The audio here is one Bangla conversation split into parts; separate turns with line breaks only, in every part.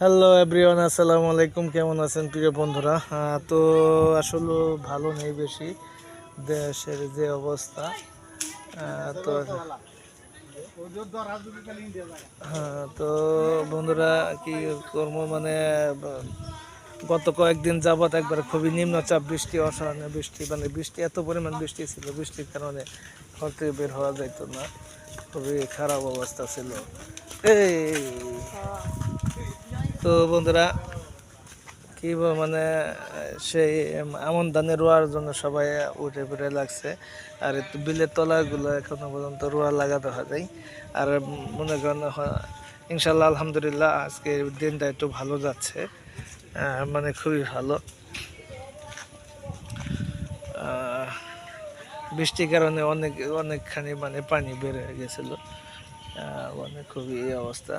হ্যালো এভরিওয়ান, আসসালামু আলাইকুম। কেমন আছেন প্রিয় বন্ধুরা? তো আসলে ভালো নেই বেশি, দেশের যে অবস্থা। তো তো বন্ধুরা কি কর্ম মানে গত কয়েকদিন যাবৎ একবার খুবই নিম্নচাপ বৃষ্টি, অসহনীয় বৃষ্টি, মানে বৃষ্টি এত পরিমাণ বৃষ্টি ছিল, বৃষ্টির কারণে ঘর থেকে বের হওয়া যাইতো না, খুবই খারাপ অবস্থা ছিল। এই তো বন্ধুরা কি মানে সেই আমন ধানে রোয়ার জন্য সবাই উঠে পড়ে লাগছে। আর একটু বিলের তলাগুলো এখনো পর্যন্ত রোয়া লাগাতে হয় যায়। আর মনে করেন ইনশাল্লাহ আলহামদুলিল্লাহ আজকের দিনটা একটু ভালো যাচ্ছে, মানে খুবই ভালো। বৃষ্টির কারণে অনেকখানি মানে পানি বের হয়ে গেছিল, মানে খুবই এই অবস্থা।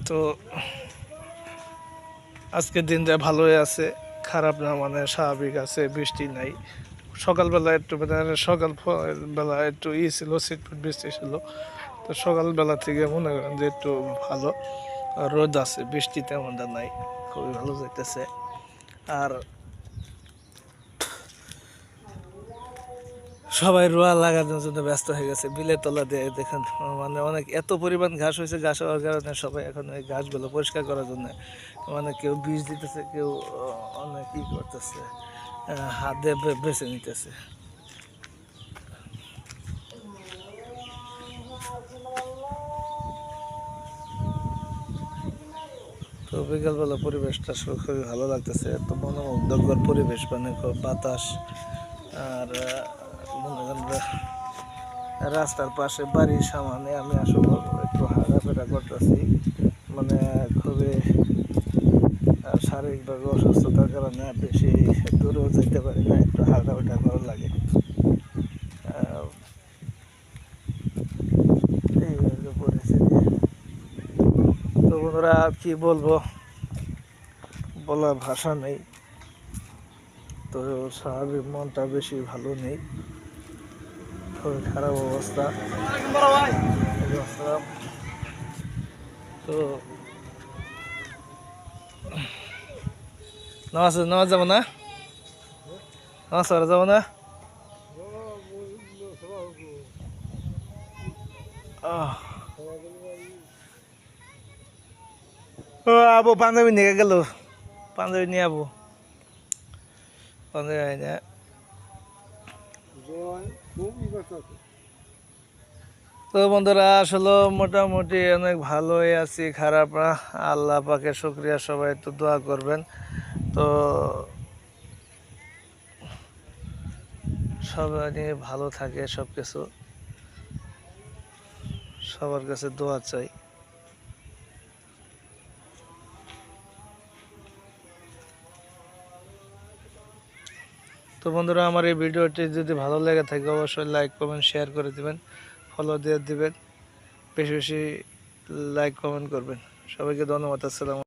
তো আজকের দিনটা ভালোই আছে, খারাপ না, মানে স্বাভাবিক আছে, বৃষ্টি নাই। সকালবেলা একটু মানে সকালবেলা একটু ছিল, ছিটফিট বৃষ্টি ছিল। তো সকালবেলা থেকে মনে করেন যে একটু ভালো রোদ আছে, বৃষ্টি তেমনটা নাই, খুবই ভালো যাইতেছে। আর সবাই রোয়া লাগানোর জন্য ব্যস্ত হয়ে গেছে বিলের তলা দিয়ে। দেখেন মানে অনেক এত পরিমাণ ঘাস হয়েছে, ঘাস হওয়ার কারণে সবাই এখন ওই ঘাসগুলো পরিষ্কার করার জন্য মানে কেউ বীজ দিতেছে, কেউ অনেক ই করতেছে, হাত দিয়ে বেছে নিতেছে। তো বিকালবেলা পরিবেশটা খুবই ভালো লাগতেছে, এত মনোমুগ্ধকর পরিবেশ, মানে খুব বাতাস। আর মনে করেন রাস্তার পাশে বাড়ির সামনে আমি আসলে একটু হাঁটাফেরা করতেছি, মানে খুবই শারীরিকভাবে অসুস্থতার কারণে বেশি দূরেও যেতে পারি না, একটু হাঁটাফেরা করা লাগে। এই হলো পরিস্থিতি। তো বন্ধুরা কি বলবো, বলার ভাষা নেই। তো স্বাভাবিক মনটা বেশি ভালো নেই, খুবই খারাপ অবস্থা। তো নামাজ যাবো না, নামাজ পড়া যাবো না। ও আবু পাঞ্জাবি নিয়ে গেল, পাঞ্জাবি নিয়ে আবু, পাঞ্জাবি না। তো বন্ধুরা আসলে মোটামুটি অনেক ভালোই আছি, খারাপ না। আল্লাহ পাকে শুকরিয়া, সবাই একটু দোয়া করবেন। তো সবাই নিয়ে ভালো থাকে, সব কিছু সবার কাছে দোয়া চাই। তো বন্ধুরা আমার এই ভিডিওটি যদি ভালো লেগে থাকে অবশ্যই লাইক কমেন্ট শেয়ার করে দিবেন, ফলো দিয়ে দিবেন, বেশি বেশি লাইক কমেন্ট করবেন। সবাইকে ধন্যবাদ, আসসালাম।